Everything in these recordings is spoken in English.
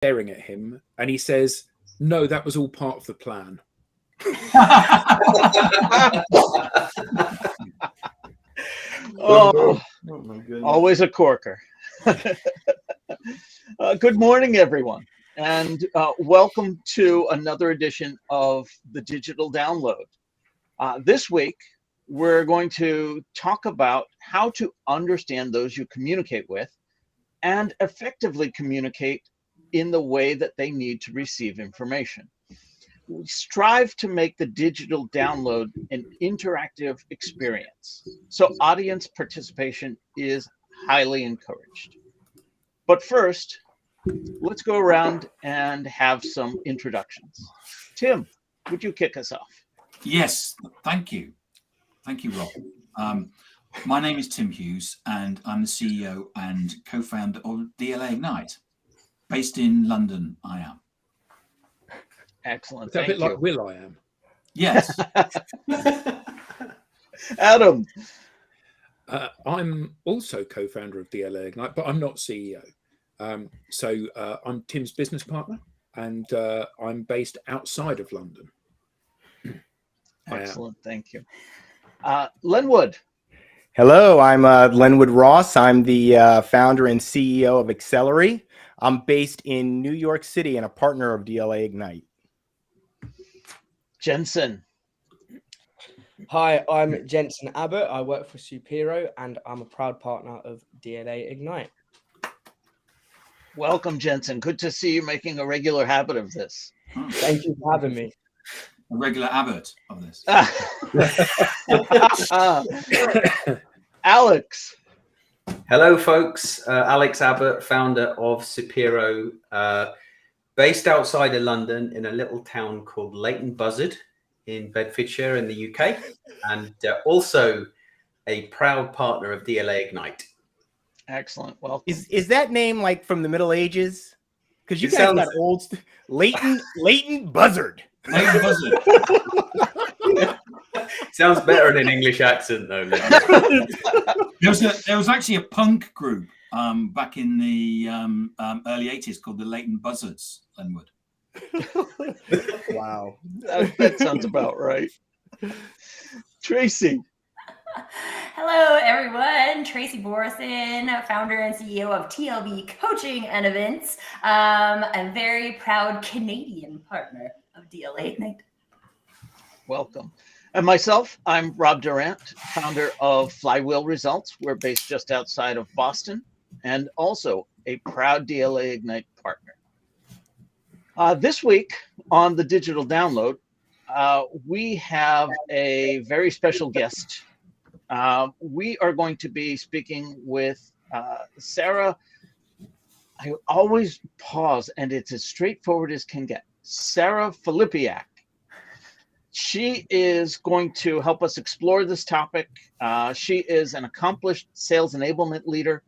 staring at him, and he says, "No, that was all part of the plan." Oh, always a corker. Good morning, everyone, and welcome to another edition of the Digital Download. This week, we're going to talk about how to understand those you communicate with and effectively communicate in the way that they need to receive information. We strive to make the digital download an interactive experience, so audience participation is highly encouraged. But first, let's go around and have some introductions. Tim, would you kick us off? Yes, thank you. Thank you, Rob. My name is Tim Hughes, and I'm the CEO and co-founder of DLA Ignite. Based in London, I am. Excellent. It's a bit like Will I Am. Yes. Adam. I'm also co-founder of DLA Ignite, but I'm not CEO. So I'm Tim's business partner, and I'm based outside of London. Excellent. Thank you. Lenwood. Hello, I'm Lenwood Ross. I'm the founder and CEO of Accelerate. I'm based in New York City and a partner of DLA Ignite. Jensen. Hi, I'm Jensen Abbott. I work for Supero and I'm a proud partner of DLA Ignite. Welcome, Jensen. Good to see you making a regular habit of this. Thank you for having me. A regular Abbott of this. Alex. Hello, folks. Alex Abbott, founder of Supero, based outside of London in a little town called Leighton Buzzard in Bedfordshire in the UK, and also a proud partner of DLA Ignite. Excellent. Well, is that name like from the Middle Ages? Because you guys got old Leighton Buzzard. Leighton Buzzard. Sounds better in an English accent, though. There was actually a punk group back in the early 80s called the Leighton Buzzards, Lenwood. Wow. That sounds about right. Tracy. Hello, everyone. Tracy Borison, founder and CEO of TLB Coaching and Events. A very proud Canadian partner of DLA Ignite. Welcome. And myself, I'm Rob Durant, founder of Flywheel Results. We're based just outside of Boston and also a proud DLA Ignite partner. This week on the Digital Download, we have a very special guest. We are going to be speaking with Sarah. I always pause, and it's as straightforward as can get. Sarah Filipiak. She is going to help us explore this topic. She is an accomplished sales enablement leader,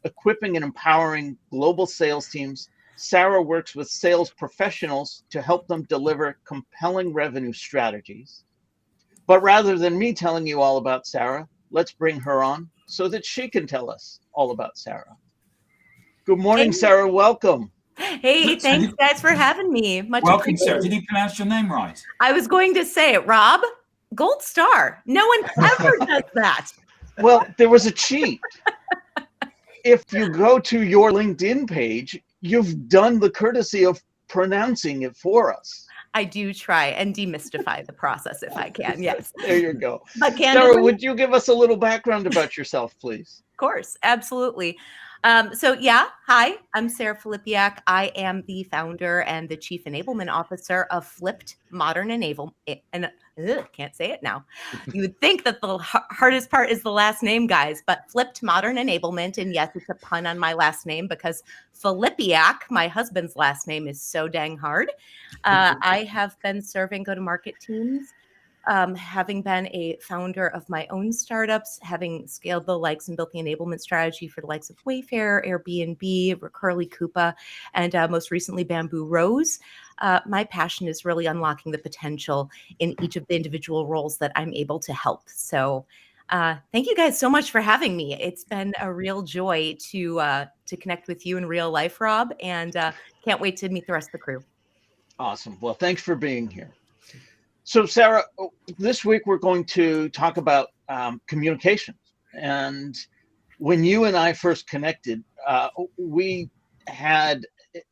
equipping and empowering global sales teams. Sarah works with sales professionals to help them deliver compelling revenue strategies. But rather than me telling you all about Sarah, let's bring her on so that she can tell us all about Sarah. Good morning, Sarah. Welcome. Hey, thanks, guys, for having me. Welcome, Sarah. Did you pronounce your name right? I was going to say it, Rob. Gold star. No one ever does that. Well, there was a cheat. If you go to your LinkedIn page, you've done the courtesy of pronouncing it for us. I do try and demystify the process if I can. Yes. There you go. But Sarah, would you give us a little background about yourself, please? Of course. Absolutely. Hi, I'm Sarah Filipiak. I am the founder and the chief enablement officer of Flipped Modern Enablement. Can't say it now. You would think that the hardest part is the last name, guys, but Flipped Modern Enablement. And yes, it's a pun on my last name because Filipiak, my husband's last name, is so dang hard. I have been serving go-to-market teams, having been a founder of my own startups, having scaled the likes and built the enablement strategy for the likes of Wayfair, Airbnb, Recurly Coupa, and most recently Bamboo Rose. My passion is really unlocking the potential in each of the individual roles that I'm able to help. So Thank you guys so much for having me. It's been a real joy to connect with you in real life, Rob, and can't wait to meet the rest of the crew. Awesome. Well, thanks for being here. So, Sarah, this week we're going to talk about communication. And when you and I first connected, we had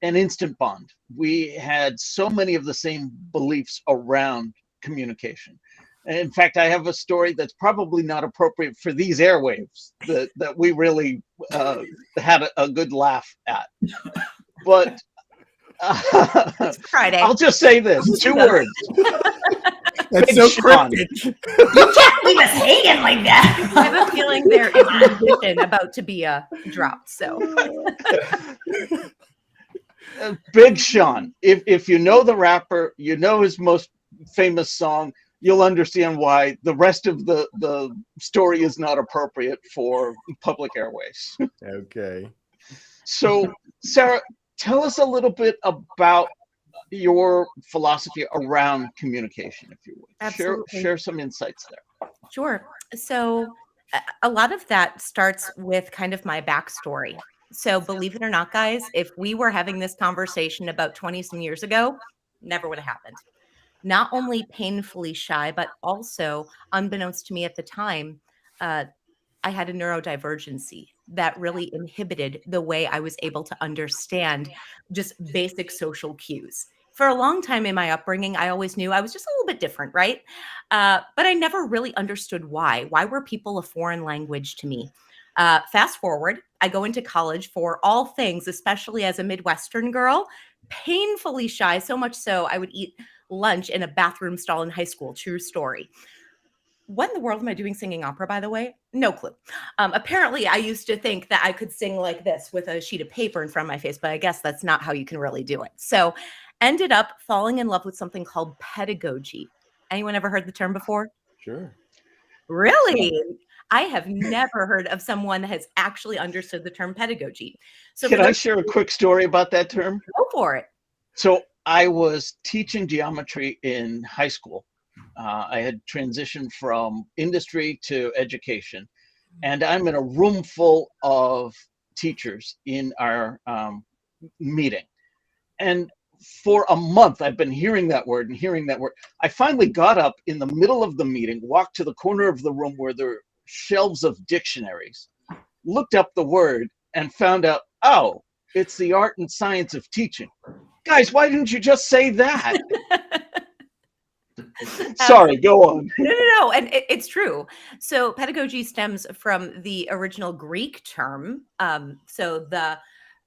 an instant bond. We had so many of the same beliefs around communication. In fact, I have a story that's probably not appropriate for these airwaves that we really had a good laugh at. But It's Friday. I'll just say this, 2 words. That's Big so Sean. cryptic. You can't leave us hanging like that. I have a feeling there is an edition about to be dropped. So, Big Sean. If you know the rapper, you know his most famous song, you'll understand why the rest of the story is not appropriate for public airways. Okay. So, Sarah, tell us a little bit about your philosophy around communication, if you would. Absolutely. Share some insights there. sure. So, a lot of that starts with kind of my backstory. So, believe it or not, guys, if we were having this conversation about 20 some years ago, never would have happened. Not only painfully shy, but also, unbeknownst to me at the time, I had a neurodivergency that really inhibited the way I was able to understand just basic social cues. For a long time in my upbringing, I always knew I was just a little bit different, right? But I never really understood why. Why were people a foreign language to me? Fast forward, I go into college for all things, especially as a Midwestern girl, painfully shy, so much so I would eat lunch in a bathroom stall in high school. True story. What in the world am I doing singing opera, by the way? No clue. Apparently, I used to think that I could sing like this with a sheet of paper in front of my face, but I guess that's not how you can really do it. So, ended up falling in love with something called pedagogy. Anyone ever heard the term before? Sure. Really? I have never heard of someone that has actually understood the term pedagogy. So, Can I share a quick story about that term? go for it. So I was teaching geometry in high school. I had transitioned from industry to education, and I'm in a room full of teachers in our meeting. And for a month, I've been hearing that word and hearing that word. I finally got up in the middle of the meeting, walked to the corner of the room where there are shelves of dictionaries, looked up the word, and found out, oh, it's the art and science of teaching. Guys, why didn't you just say that? Sorry, go on. No. And it's true. So pedagogy stems from the original Greek term.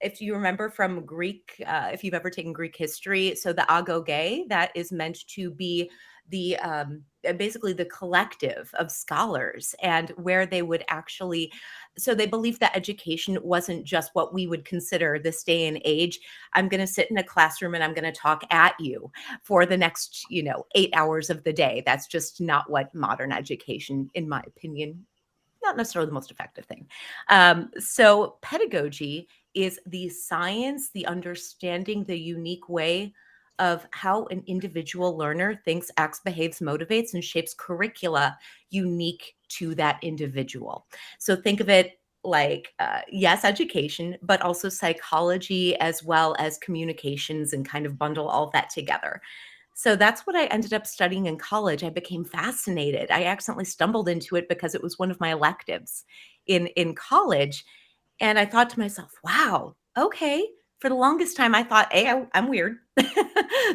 If you remember from Greek, if you've ever taken Greek history, so the agoge, that is meant to be the basically the collective of scholars, and where they would actually, so they believed that education wasn't just what we would consider this day and age. I'm going to sit in a classroom and I'm going to talk at you for the next 8 hours of the day. That's just not what modern education, in my opinion, not necessarily the most effective thing. So pedagogy is the science, the understanding, the unique way of how an individual learner thinks, acts, behaves, motivates, and shapes curricula unique to that individual. So think of it like, yes, education, but also psychology as well as communications, and kind of bundle all of that together. So that's what I ended up studying in college. I became fascinated. I accidentally stumbled into it because it was one of my electives in college. And I thought to myself, wow, okay. For the longest time, I thought, A, I'm weird.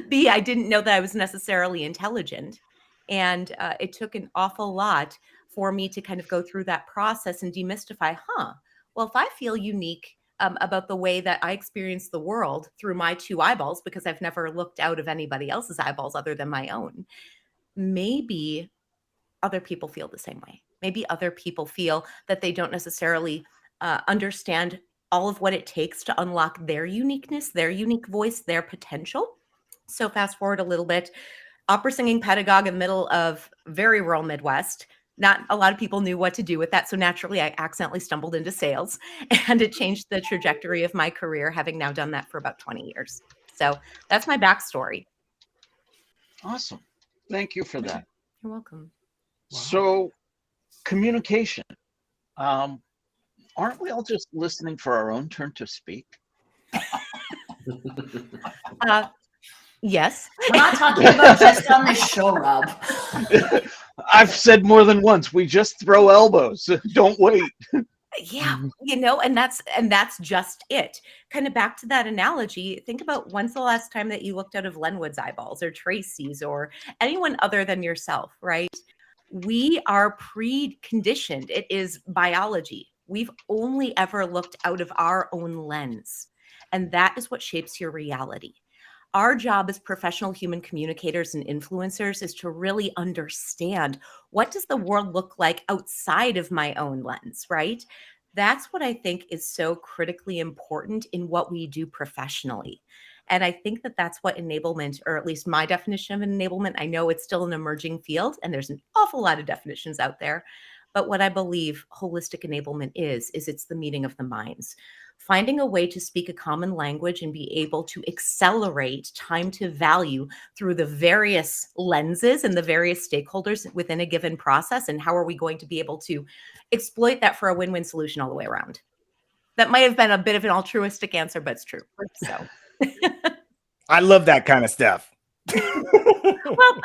B, I didn't know that I was necessarily intelligent. And it took an awful lot for me to kind of go through that process and demystify, well, if I feel unique about the way that I experience the world through my 2 eyeballs, because I've never looked out of anybody else's eyeballs other than my own, maybe other people feel the same way. Maybe other people feel that they don't necessarily understand all of what it takes to unlock their uniqueness, their unique voice, their potential. So fast forward a little bit, opera singing pedagogue in the middle of very rural Midwest. Not a lot of people knew what to do with that. So naturally, I accidentally stumbled into sales, and it changed the trajectory of my career, having now done that for about 20 years. So that's my backstory. Awesome. Thank you for that. You're welcome. So communication. Aren't we all just listening for our own turn to speak? Yes. We're not talking about just on this show, Rob. I've said more than once, we just throw elbows. Don't wait. Yeah, and that's just it. Kind of back to that analogy, think about when's the last time that you looked out of Lenwood's eyeballs or Tracy's or anyone other than yourself, right? We are preconditioned. It is biology. We've only ever looked out of our own lens, and that is what shapes your reality. Our job as professional human communicators and influencers is to really understand, what does the world look like outside of my own lens, right? That's what I think is so critically important in what we do professionally. And I think that that's what enablement, or at least my definition of enablement, I know it's still an emerging field and there's an awful lot of definitions out there. But what I believe holistic enablement is it's the meeting of the minds. Finding a way to speak a common language and be able to accelerate time to value through the various lenses and the various stakeholders within a given process. And how are we going to be able to exploit that for a win-win solution all the way around? That might have been a bit of an altruistic answer, but it's true. So I love that kind of stuff. well,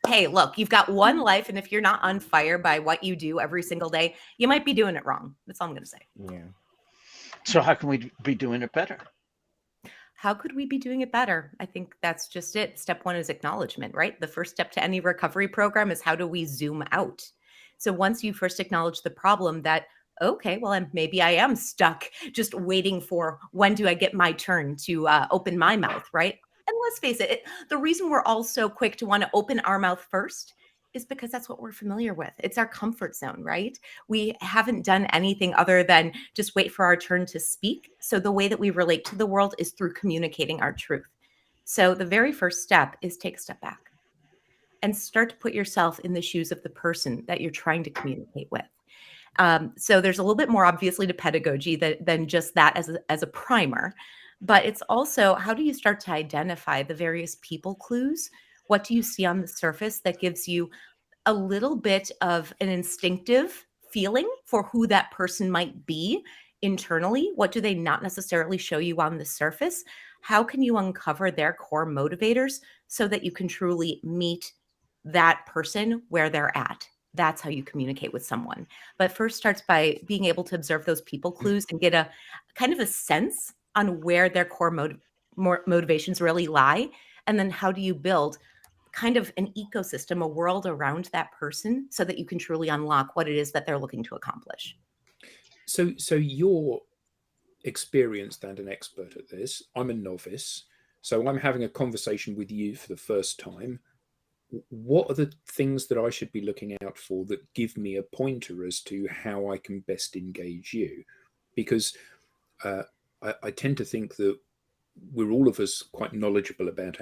hey, look, you've got one life, and if you're not on fire by what you do every single day, you might be doing it wrong. That's all I'm going to say. Yeah. So how can we be doing it better? How could we be doing it better? I think that's just it. Step one is acknowledgement, right? The first step to any recovery program is, how do we zoom out? So once you first acknowledge the problem that, okay, well, maybe I am stuck just waiting for, when do I get my turn to open my mouth, right? And let's face it, the reason we're all so quick to want to open our mouth first is because that's what we're familiar with. It's our comfort zone, right? We haven't done anything other than just wait for our turn to speak. So the way that we relate to the world is through communicating our truth. So the very first step is take a step back and start to put yourself in the shoes of the person that you're trying to communicate with. So there's a little bit more, obviously, to pedagogy than just that as a primer. But it's also, how do you start to identify the various people clues? What do you see on the surface that gives you a little bit of an instinctive feeling for who that person might be internally? What do they not necessarily show you on the surface? How can you uncover their core motivators so that you can truly meet that person where they're at? That's how you communicate with someone. But first starts by being able to observe those people clues and get a kind of a sense on where their core motivations really lie. And then how do you build kind of an ecosystem, a world around that person, so that you can truly unlock what it is that they're looking to accomplish. So you're experienced and an expert at this. I'm a novice. So I'm having a conversation with you for the first time. What are the things that I should be looking out for that give me a pointer as to how I can best engage you? Because I tend to think that we're all of us quite knowledgeable about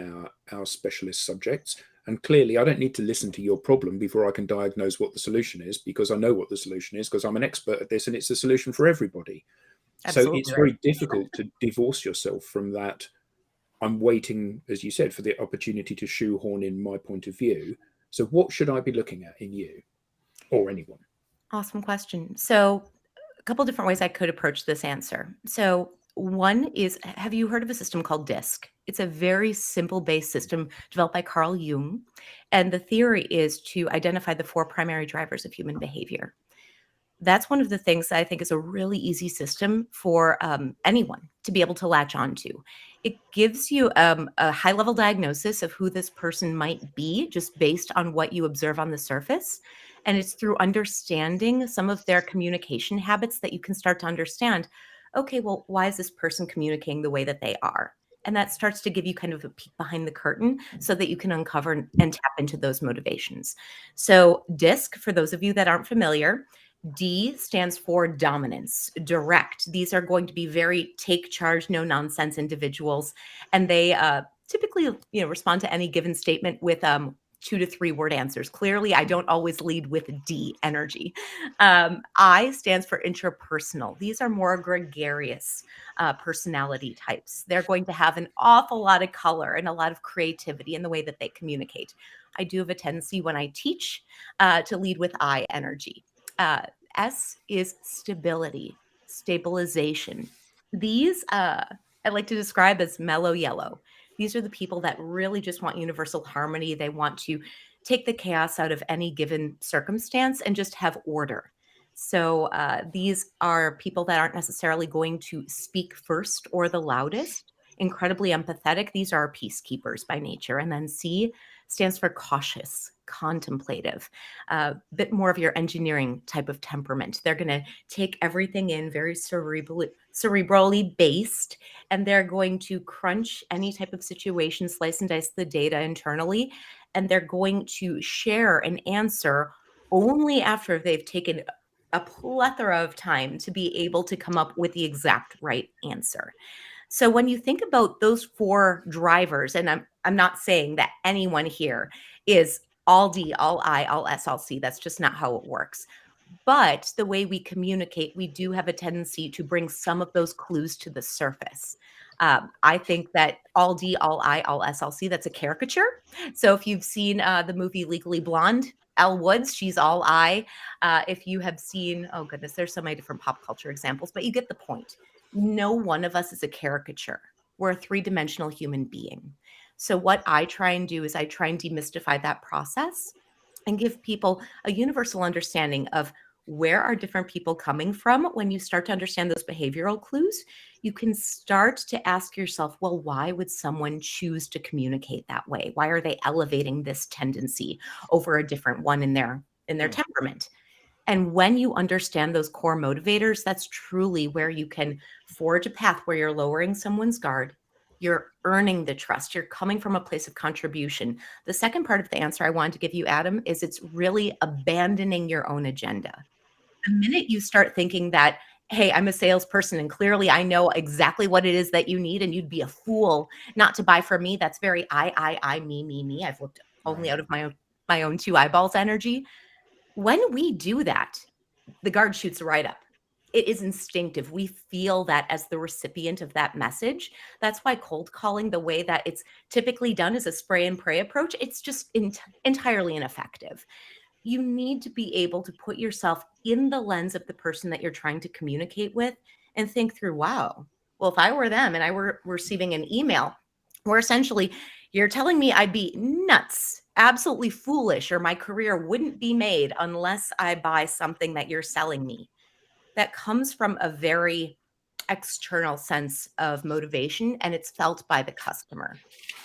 our specialist subjects. And clearly, I don't need to listen to your problem before I can diagnose what the solution is, because I know what the solution is, because I'm an expert at this and it's a solution for everybody. Absolutely. So it's very difficult to divorce yourself from that. I'm waiting, as you said, for the opportunity to shoehorn in my point of view. So what should I be looking at in you or anyone? Awesome question. So a couple of different ways I could approach this answer. So one is, have you heard of a system called DISC? It's a very simple based system developed by Carl Jung. And the theory is to identify the 4 primary drivers of human behavior. That's one of the things that I think is a really easy system for anyone to be able to latch onto. It gives you a high level diagnosis of who this person might be just based on what you observe on the surface. And it's through understanding some of their communication habits that you can start to understand, okay, well, why is this person communicating the way that they are? And that starts to give you kind of a peek behind the curtain so that you can uncover and tap into those motivations. So DISC, for those of you that aren't familiar, D stands for dominance, direct. These are going to be very take charge, no nonsense individuals. And they typically, respond to any given statement with 2 to 3 word answers. Clearly, I don't always lead with D, energy. I stands for intrapersonal. These are more gregarious personality types. They're going to have an awful lot of color and a lot of creativity in the way that they communicate. I do have a tendency when I teach to lead with I, energy. S is stability, stabilization. These I like to describe as mellow yellow. These are the people that really just want universal harmony. They want to take the chaos out of any given circumstance and just have order. So these are people that aren't necessarily going to speak first or the loudest. Incredibly empathetic. These are peacekeepers by nature. And then C stands for cautious, contemplative, a bit more of your engineering type of temperament. They're going to take everything in very cerebrally based, and they're going to crunch any type of situation, slice and dice the data internally, and they're going to share an answer only after they've taken a plethora of time to be able to come up with the exact right answer. So when you think about those 4 drivers, and I'm not saying that anyone here is all D, all I, all S, all C. That's just not how it works. But the way we communicate, we do have a tendency to bring some of those clues to the surface. I think that all D, all I, all S, all C, that's a caricature. So if you've seen the movie Legally Blonde, Elle Woods, she's all I. If you have seen, oh goodness, there's so many different pop culture examples, but you get the point. No one of us is a caricature. We're a 3-dimensional human being. So what I try and do is I try and demystify that process and give people a universal understanding of where are different people coming from. When you start to understand those behavioral clues, you can start to ask yourself, well, why would someone choose to communicate that way? Why are they elevating this tendency over a different one in their temperament? And when you understand those core motivators, that's truly where you can forge a path where you're lowering someone's guard. You're earning the trust. You're coming from a place of contribution. The second part of the answer I wanted to give you, Adam, is it's really abandoning your own agenda. The minute you start thinking that, hey, I'm a salesperson and clearly I know exactly what it is that you need and you'd be a fool not to buy from me. That's very I, me. I've looked only out of my own 2 eyeballs energy. When we do that, the guard shoots right up. It is instinctive. We feel that as the recipient of that message. That's why cold calling, the way that it's typically done, is a spray and pray approach. It's just entirely ineffective. You need to be able to put yourself in the lens of the person that you're trying to communicate with and think through, wow, well, if I were them and I were receiving an email where essentially you're telling me I'd be nuts, absolutely foolish, or my career wouldn't be made unless I buy something that you're selling me. That comes from a very external sense of motivation, and it's felt by the customer.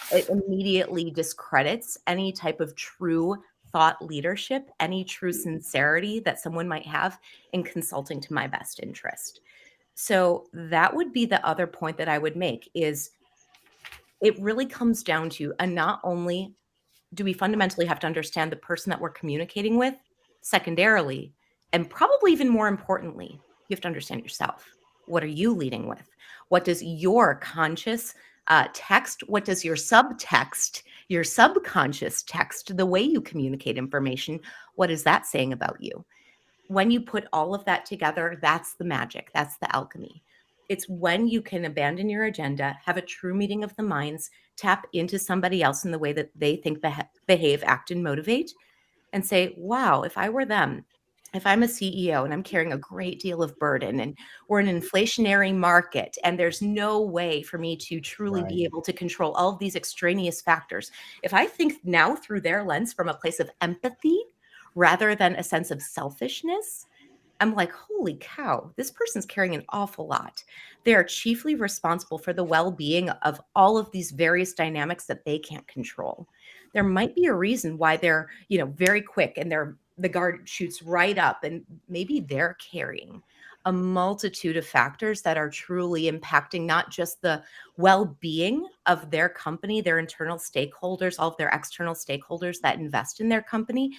It immediately discredits any type of true thought leadership, any true sincerity that someone might have in consulting to my best interest. So that would be the other point that I would make is it really comes down to, and not only do we fundamentally have to understand the person that we're communicating with, secondarily, and probably even more importantly, you have to understand yourself. What are you leading with? What does your conscious text, what does your subtext, your subconscious text, the way you communicate information, what is that saying about you? When you put all of that together, that's the magic. That's the alchemy. It's when you can abandon your agenda, have a true meeting of the minds, tap into somebody else in the way that they think, behave, act, and motivate, and say, wow, if I were them, if I'm a CEO and I'm carrying a great deal of burden and we're in an inflationary market and there's no way for me to truly be able to control all of these extraneous factors, if I think now through their lens from a place of empathy rather than a sense of selfishness, I'm like, holy cow, this person's carrying an awful lot. They are chiefly responsible for the well-being of all of these various dynamics that they can't control. There might be a reason why they're, very quick and the guard shoots right up, and maybe they're carrying a multitude of factors that are truly impacting not just the well-being of their company, their internal stakeholders, all of their external stakeholders that invest in their company.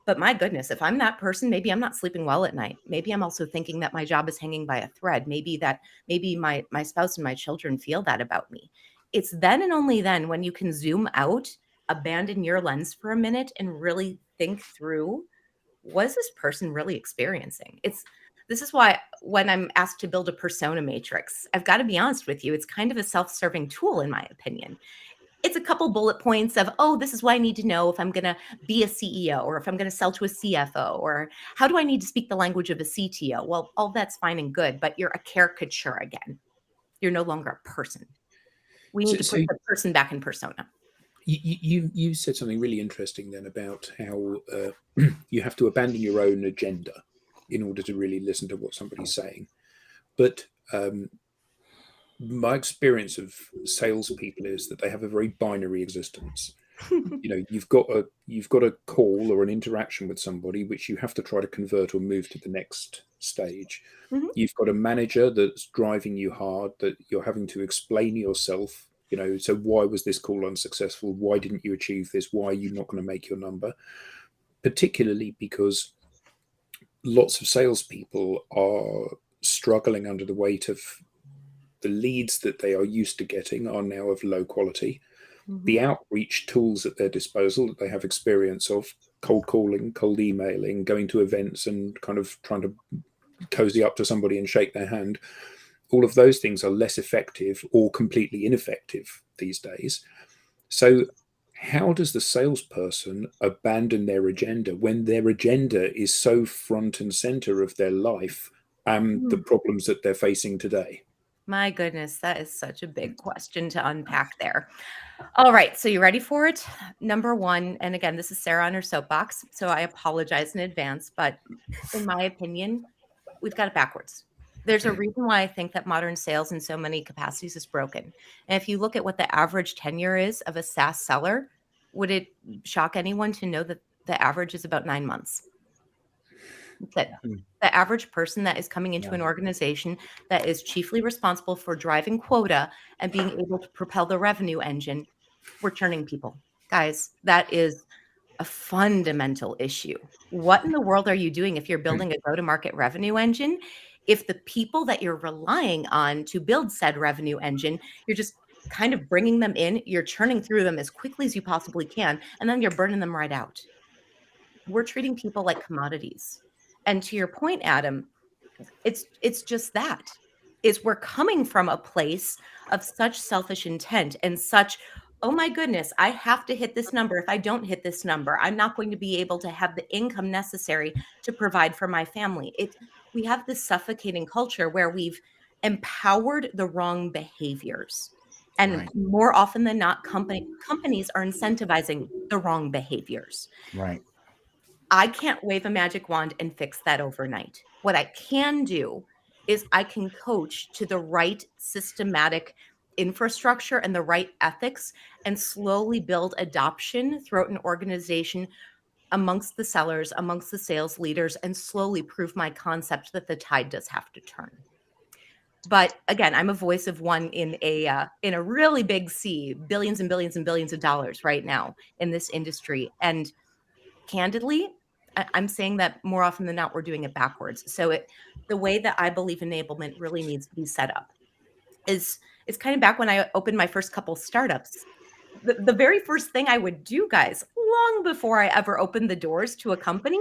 But my goodness, if I'm that person, maybe I'm not sleeping well at night. Maybe I'm also thinking that my job is hanging by a thread. Maybe my spouse and my children feel that about me. It's then and only then when you can zoom out abandon your lens for a minute and really think through, what is this person really experiencing? This is why when I'm asked to build a persona matrix, I've got to be honest with you, it's kind of a self-serving tool, in my opinion. It's a couple bullet points of, oh, this is what I need to know if I'm going to be a CEO, or if I'm going to sell to a CFO, or how do I need to speak the language of a CTO? Well, all that's fine and good, but you're a caricature again. You're no longer a person. We need to put the person back in persona. You said something really interesting then about how you have to abandon your own agenda in order to really listen to what somebody's saying. But my experience of salespeople is that they have a very binary existence. You've got a call or an interaction with somebody which you have to try to convert or move to the next stage. Mm-hmm. You've got a manager that's driving you hard, that you're having to explain yourself. So why was this call unsuccessful? Why didn't you achieve this? Why are you not going to make your number? Particularly because lots of salespeople are struggling under the weight of the leads that they are used to getting are now of low quality. Mm-hmm. The outreach tools at their disposal that they have experience of, cold calling, cold emailing, going to events and kind of trying to cozy up to somebody and shake their hand, all of those things are less effective or completely ineffective these days. So how does the salesperson abandon their agenda when their agenda is so front and center of their life and the problems that they're facing today? My goodness, that is such a big question to unpack there. All right, so you ready for it? Number one, and again, this is Sarah on her soapbox, so I apologize in advance, but in my opinion, we've got it backwards. There's a reason why I think that modern sales in so many capacities is broken. And if you look at what the average tenure is of a SaaS seller, would it shock anyone to know that the average is about 9 months? That the average person that is coming into an organization that is chiefly responsible for driving quota and being able to propel the revenue engine, we're churning people. Guys, that is a fundamental issue. What in the world are you doing if you're building a go-to-market revenue engine? If the people that you're relying on to build said revenue engine, you're just kind of bringing them in, you're churning through them as quickly as you possibly can, and then you're burning them right out. We're treating people like commodities. And to your point, Adam, it's just that. We're coming from a place of such selfish intent and such, oh my goodness, I have to hit this number. If I don't hit this number, I'm not going to be able to have the income necessary to provide for my family. We have this suffocating culture where we've empowered the wrong behaviors. And more often than not, companies are incentivizing the wrong behaviors. Right. I can't wave a magic wand and fix that overnight. What I can do is I can coach to the right systematic infrastructure and the right ethics and slowly build adoption throughout an organization amongst the sellers, amongst the sales leaders, and slowly prove my concept that the tide does have to turn. But again, I'm a voice of one in a really big sea, billions and billions and billions of dollars right now in this industry. And candidly, I'm saying that more often than not, we're doing it backwards. So the way that I believe enablement really needs to be set up is it's kind of back when I opened my first couple startups. The very first thing I would do, guys, long before I ever opened the doors to a company,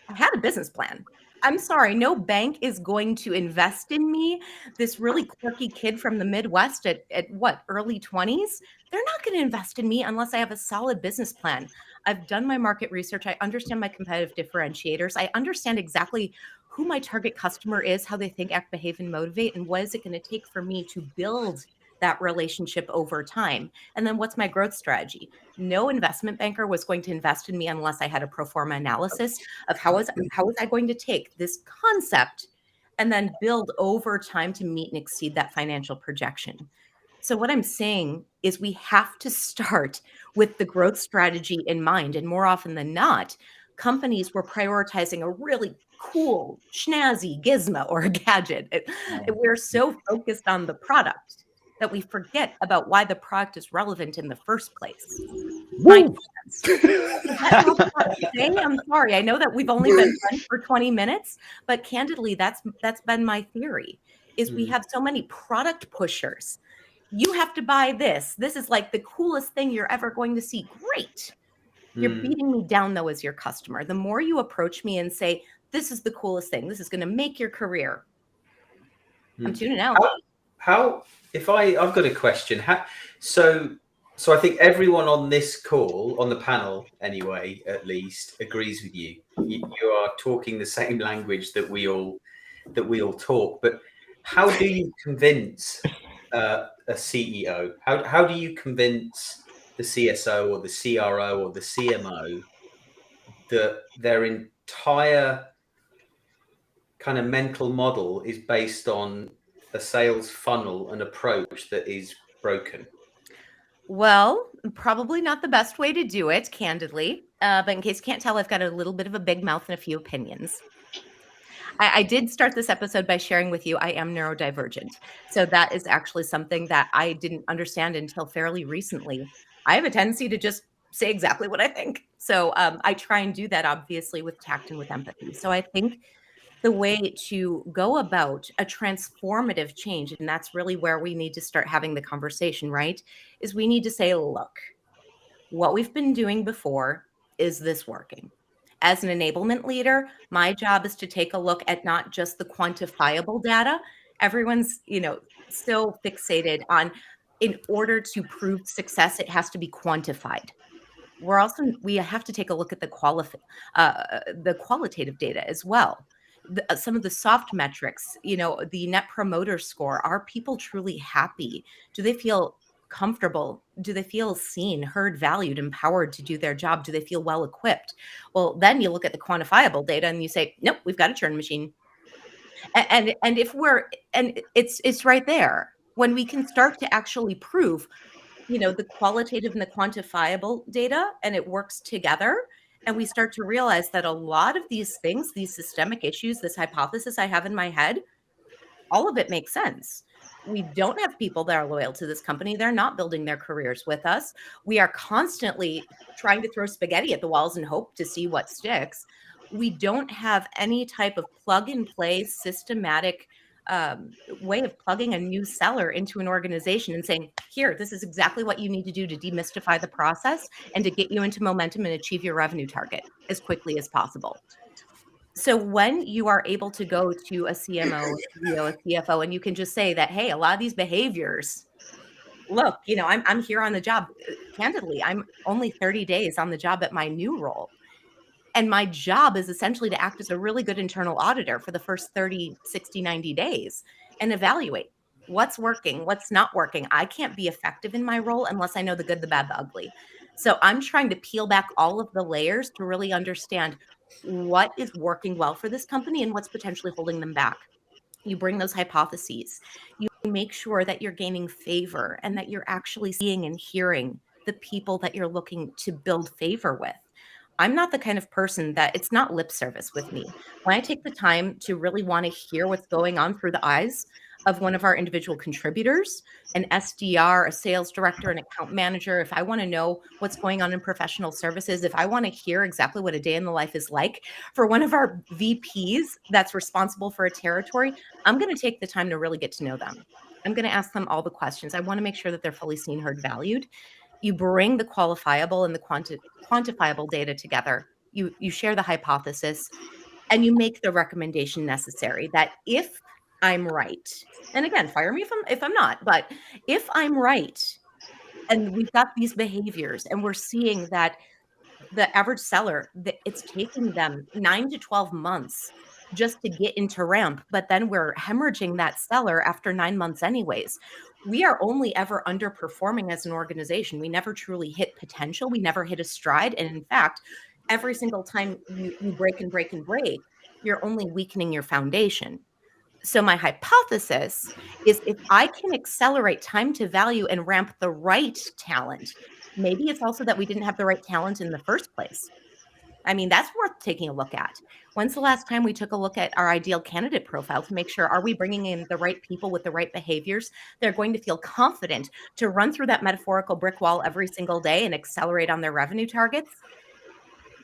I had a business plan. I'm sorry, no bank is going to invest in me, this really quirky kid from the Midwest at what, early 20s? They're not going to invest in me unless I have a solid business plan. I've done my market research. I understand my competitive differentiators. I understand exactly who my target customer is, how they think, act, behave, and motivate, and what is it going to take for me to build that relationship over time. And then what's my growth strategy? No investment banker was going to invest in me unless I had a pro forma analysis of how was I going to take this concept and then build over time to meet and exceed that financial projection. So what I'm saying is we have to start with the growth strategy in mind. And more often than not, companies were prioritizing a really cool, snazzy gizmo or a gadget. We're so focused on the product that we forget about why the product is relevant in the first place. I'm sorry. I know that we've only been friends for 20 minutes, but candidly, that's been my theory, is we have so many product pushers you have to buy this. This is like the coolest thing you're ever going to see. Great. You're beating me down though as your customer. The more you approach me and say, this is the coolest thing, this is going to make your career, I'm tuning out. How if I've got a question. So I think everyone on this call, on the panel anyway, at least, agrees with you. You are talking the same language that we all talk. But how do you convince a CEO? How do you convince the CSO or the CRO or the CMO that their entire kind of mental model is based on a sales funnel and approach that is broken? Well, probably not the best way to do it, candidly. But in case you can't tell, I've got a little bit of a big mouth and a few opinions. I did start this episode by sharing with you I am neurodivergent. So that is actually something that I didn't understand until fairly recently. I have a tendency to just say exactly what I think. So I try and do that, obviously, with tact and with empathy. So I think the way to go about a transformative change, and that's really where we need to start having the conversation, right? Is we need to say, look, what we've been doing before, is this working? As an enablement leader, my job is to take a look at not just the quantifiable data. Everyone's, still fixated on, in order to prove success, it has to be quantified. We have to take a look at the qualitative data as well. Some of the soft metrics, the net promoter score. Are people truly happy? Do they feel comfortable? Do they feel seen, heard, valued, empowered to do their job? Do they feel well equipped? Well, then you look at the quantifiable data and you say, nope, we've got a churn machine. And it's right there. When we can start to actually prove, the qualitative and the quantifiable data, and it works together, and we start to realize that a lot of these things, these systemic issues, this hypothesis I have in my head, all of it makes sense. We don't have people that are loyal to this company. They're not building their careers with us. We are constantly trying to throw spaghetti at the walls and hope to see what sticks. We don't have any type of plug and play systematic way of plugging a new seller into an organization and saying, here, this is exactly what you need to do to demystify the process and to get you into momentum and achieve your revenue target as quickly as possible. So when you are able to go to a CMO, a CFO, and you can just say that, hey, a lot of these behaviors, look, I'm here on the job. Candidly, I'm only 30 days on the job at my new role. And my job is essentially to act as a really good internal auditor for the first 30, 60, 90 days and evaluate what's working, what's not working. I can't be effective in my role unless I know the good, the bad, the ugly. So I'm trying to peel back all of the layers to really understand what is working well for this company and what's potentially holding them back. You bring those hypotheses. You make sure that you're gaining favor and that you're actually seeing and hearing the people that you're looking to build favor with. I'm not the kind of person that it's not lip service with me. When I take the time to really want to hear what's going on through the eyes of one of our individual contributors, an SDR, a sales director, an account manager, if I want to know what's going on in professional services, if I want to hear exactly what a day in the life is like for one of our VPs that's responsible for a territory, I'm going to take the time to really get to know them. I'm going to ask them all the questions. I want to make sure that they're fully seen, heard, valued. You bring the qualifiable and the quantifiable data together. You share the hypothesis and you make the recommendation necessary that if I'm right, and again, fire me if I'm not, but if I'm right, and we've got these behaviors and we're seeing that the average seller, it's taking them 9 to 12 months just to get into ramp, but then we're hemorrhaging that seller after 9 months anyways. We are only ever underperforming as an organization. We never truly hit potential. We never hit a stride. And in fact, every single time you break and break and break, you're only weakening your foundation. So my hypothesis is if I can accelerate time to value and ramp the right talent, maybe it's also that we didn't have the right talent in the first place. I mean, that's worth taking a look at. When's the last time we took a look at our ideal candidate profile to make sure, are we bringing in the right people with the right behaviors? They're going to feel confident to run through that metaphorical brick wall every single day and accelerate on their revenue targets.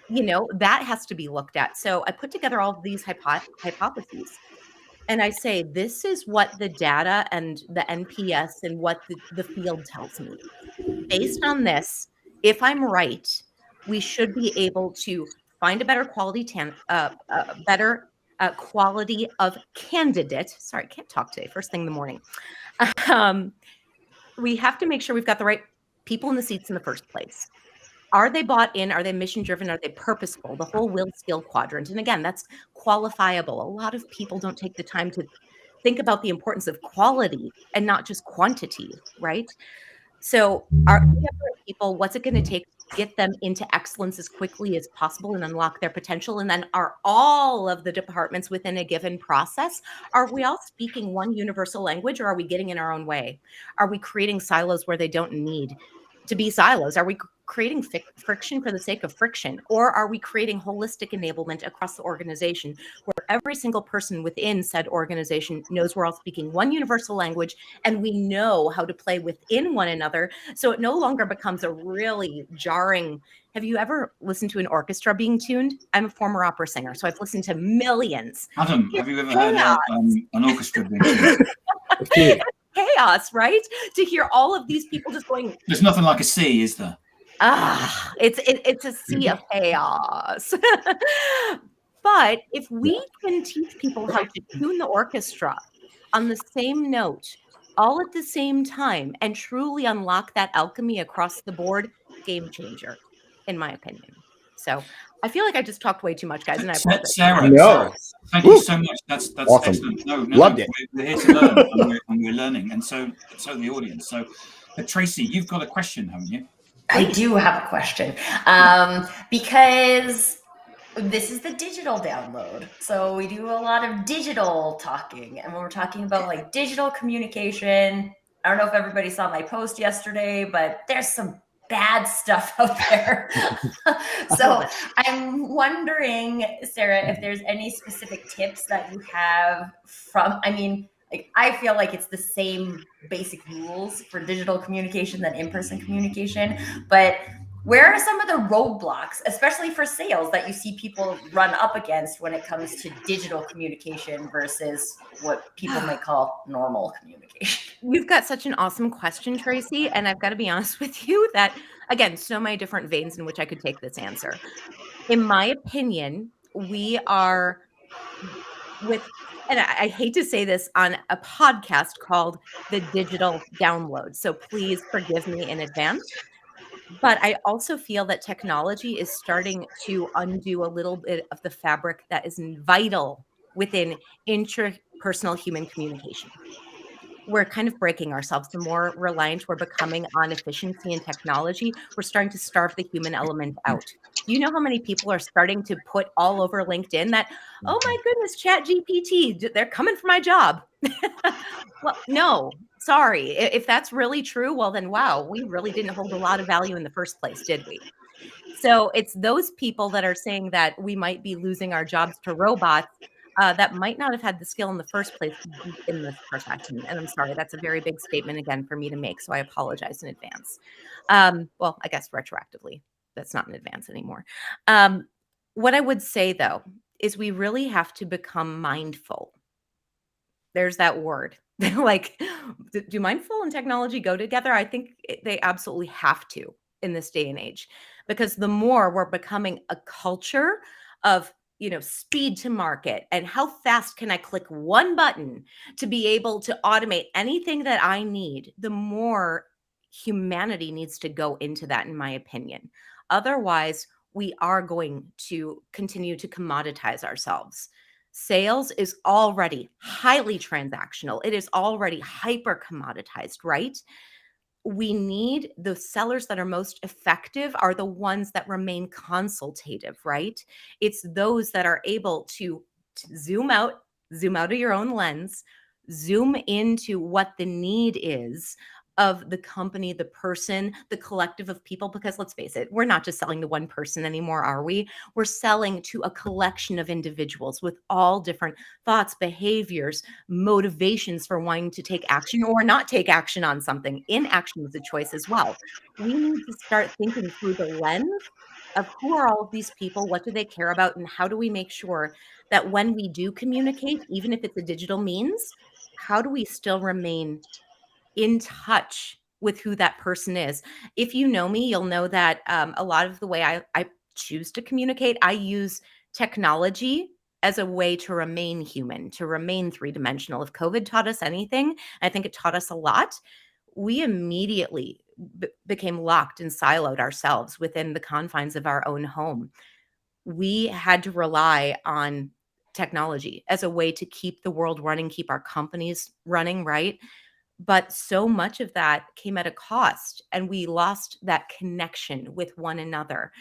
That has to be looked at. So I put together all of these hypotheses. and I say, this is what the data and the NPS and what the field tells me. Based on this, if I'm right, we should be able to find a better quality, better quality of candidate. Sorry, I can't talk today. First thing in the morning. We have to make sure we've got the right people in the seats in the first place. Are they bought in? Are they mission driven? Are they purposeful? The whole will skill quadrant. And again, that's qualifiable. A lot of people don't take the time to think about the importance of quality and not just quantity, right? So are we have the right people? What's it going to take to get them into excellence as quickly as possible and unlock their potential? And then are all of the departments within a given process, are we all speaking one universal language, or are we getting in our own way? Are we creating silos where they don't need to be silos? Are we creating friction for the sake of friction? Or are we creating holistic enablement across the organization where every single person within said organization knows we're all speaking one universal language and we know how to play within one another, so it no longer becomes a really jarring. Have you ever listened to an orchestra being tuned? I'm a former opera singer, so I've listened to millions. Adam, have you ever heard an orchestra being tuned? A few. Chaos, right? To hear all of these people just going. There's nothing like a C, is there? It's a sea of chaos. But if we can teach people how to tune the orchestra on the same note, all at the same time, and truly unlock that alchemy across the board, game changer, in my opinion. So I feel like I just talked way too much, guys, and I apologize. Sarah, No. Sarah, thank you so much. That's Awesome. excellent. No, Loved it. We're here to learn, and we're learning, and so the audience. So, Tracy, you've got a question, haven't you? I do have a question, because this is the digital download. So we do a lot of digital talking. And when we're talking about like digital communication, I don't know if everybody saw my post yesterday, but there's some bad stuff out there. So I'm wondering, Sarah, if there's any specific tips that you have from, I mean, like, I feel like it's the same basic rules for digital communication than in-person communication, but where are some of the roadblocks, especially for sales, that you see people run up against when it comes to digital communication versus what people might call normal communication? You've got such an awesome question, Tracy. And I've got to be honest with you that, again, so many different veins in which I could take this answer. In my opinion, we are and I hate to say this on a podcast called The Digital Download, so please forgive me in advance. But I also feel that technology is starting to undo a little bit of the fabric that is vital within interpersonal human communication. We're kind of breaking ourselves. The more reliant we're becoming on efficiency and technology, we're starting to starve the human element out. Do you know how many people are starting to put all over LinkedIn that, oh my goodness, Chat GPT, they're coming for my job? Well, no, sorry. If that's really true, well then, wow, we really didn't hold a lot of value in the first place, did we? So it's those people that are saying that we might be losing our jobs to robots that might not have had the skill in the first place to be in this profession. And I'm sorry, that's a very big statement again for me to make. So I apologize in advance. Well, I guess retroactively, that's not in advance anymore. What I would say though, is we really have to become mindful. There's that word. Like, do mindful and technology go together? I think they absolutely have to in this day and age, because the more we're becoming a culture of, speed to market and how fast can I click one button to be able to automate anything that I need, the more humanity needs to go into that, in my opinion. Otherwise, we are going to continue to commoditize ourselves. Sales is already highly transactional. It is already hyper commoditized, right? We need the sellers that are most effective are the ones that remain consultative, right? It's those that are able to zoom out of your own lens, zoom into what the need is of the company, the person, the collective of people, because let's face it, we're not just selling to one person anymore, are we? We're selling to a collection of individuals with all different thoughts, behaviors, motivations for wanting to take action or not take action on something. Inaction is a choice as well. We need to start thinking through the lens of who are all of these people, what do they care about, and how do we make sure that when we do communicate, even if it's a digital means, how do we still remain in touch with who that person is? If you know me, you'll know that a lot of the way I choose to communicate, I use technology as a way to remain human, to remain three-dimensional. If COVID taught us anything, I think it taught us a lot. We immediately became locked and siloed ourselves within the confines of our own home. We had to rely on technology as a way to keep the world running, keep our companies running, right? But so much of that came at a cost, and we lost that connection with one another.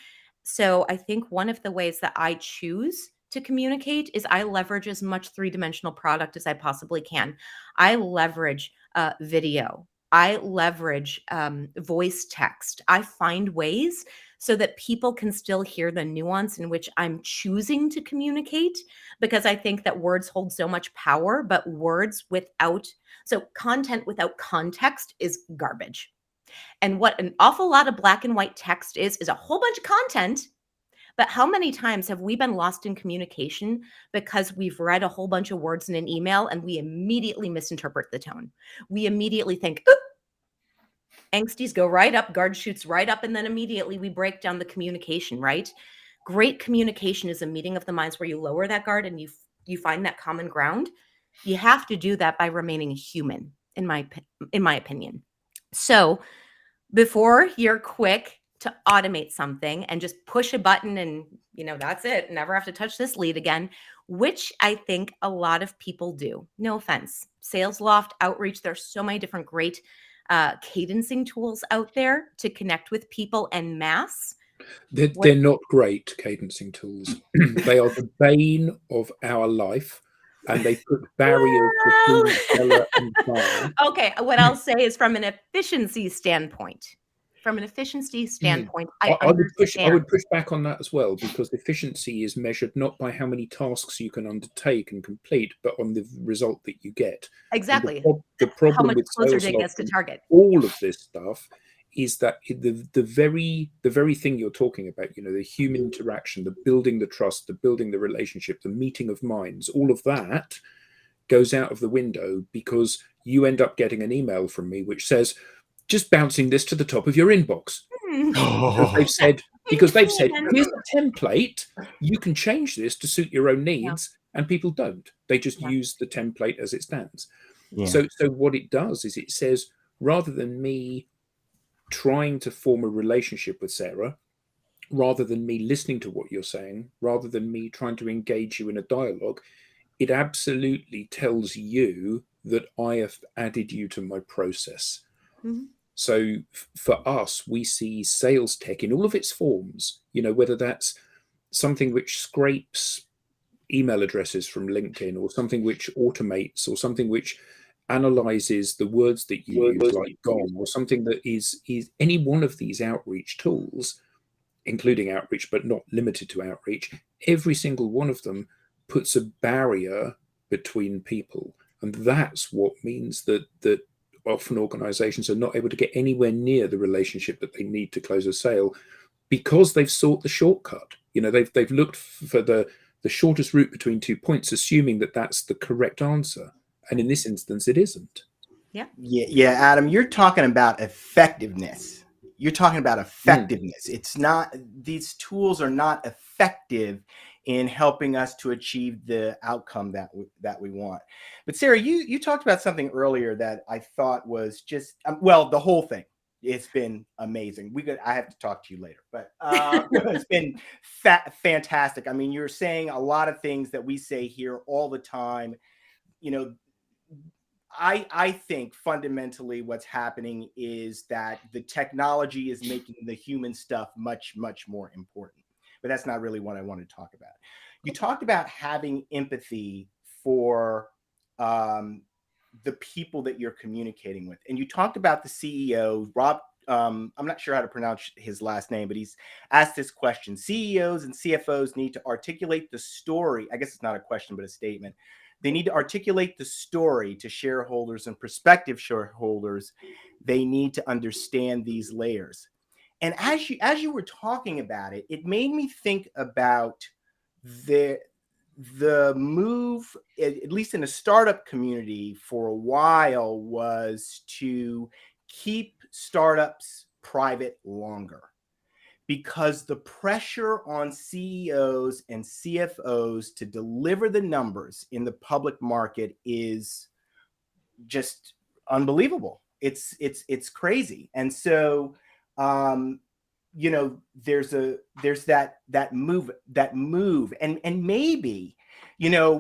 So I think one of the ways that I choose to communicate is I leverage as much three-dimensional product as I possibly can. I leverage video. I leverage voice text. I find ways so that people can still hear the nuance in which I'm choosing to communicate, because I think that words hold so much power, but content without context is garbage. And what an awful lot of black and white text is a whole bunch of content. But how many times have we been lost in communication because we've read a whole bunch of words in an email and we immediately misinterpret the tone? We immediately think, "Oop," angsties go right up, guard shoots right up, and then immediately we break down the communication, right? Great communication is a meeting of the minds where you lower that guard and you find that common ground. You have to do that by remaining human, in my opinion. So before you're quick to automate something and just push a button and, that's it, never have to touch this lead again, which I think a lot of people do. No offense. Sales Loft, Outreach, there's so many different great cadencing tools out there to connect with people en masse. They're not great cadencing tools. They are the bane of our life, and they put barriers between seller and buyer. Okay, what I'll say is from an efficiency standpoint. I understand. I would push back on that as well, because efficiency is measured not by how many tasks you can undertake and complete, but on the result that you get. Exactly. The problem How much with closer sales it gets to and target. all of this stuff is that the very thing you're talking about, the human interaction, the building the trust, the building the relationship, the meeting of minds, all of that goes out of the window because you end up getting an email from me which says, just bouncing this to the top of your inbox. Because they've said, here's a template, you can change this to suit your own needs, and people don't. They just use the template as it stands. Yeah. So what it does is it says, rather than me trying to form a relationship with Sarah, rather than me listening to what you're saying, rather than me trying to engage you in a dialogue, it absolutely tells you that I have added you to my process. Mm-hmm. So for us, we see sales tech in all of its forms, whether that's something which scrapes email addresses from LinkedIn, or something which automates, or something which analyzes the words that you use, like GOM, or something that is any one of these outreach tools, including outreach, but not limited to outreach. Every single one of them puts a barrier between people. And that's what means that often organizations are not able to get anywhere near the relationship that they need to close a sale, because they've sought the shortcut. They've looked for the shortest route between 2 points, assuming that that's the correct answer. And in this instance, it isn't. Yeah, Adam, you're talking about effectiveness. It's not, these tools are not effective in helping us to achieve the outcome that we want. But Sarah, you talked about something earlier that I thought was just, the whole thing. It's been amazing. I have to talk to you later, but it's been fantastic. I mean, you're saying a lot of things that we say here all the time. I think fundamentally what's happening is that the technology is making the human stuff much, much more important. But that's not really what I want to talk about. You talked about having empathy for the people that you're communicating with. And you talked about the CEO, Rob. I'm not sure how to pronounce his last name, but he's asked this question. CEOs and CFOs need to articulate the story. I guess it's not a question, but a statement. They need to articulate the story to shareholders and prospective shareholders. They need to understand these layers. And as you were talking about it, it made me think about the move, at least in the startup community for a while, was to keep startups private longer, because the pressure on CEOs and CFOs to deliver the numbers in the public market is just unbelievable. It's crazy. And so there's that move and maybe,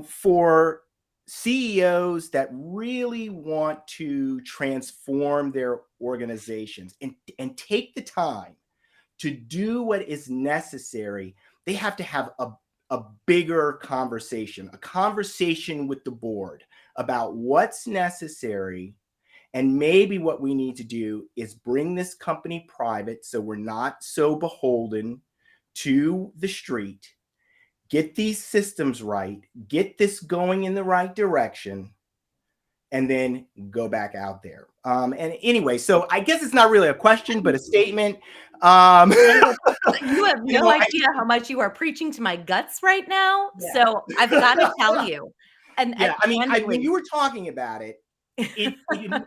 for CEOs that really want to transform their organizations and take the time to do what is necessary, they have to have a bigger conversation, a conversation with the board about what's necessary. And maybe what we need to do is bring this company private so we're not so beholden to the street, get these systems right, get this going in the right direction, and then go back out there. And anyway, so I guess it's not really a question, but a statement. You have no idea how much you are preaching to my guts right now. Yeah. So I've got to tell you. And yeah, when you were talking about it, it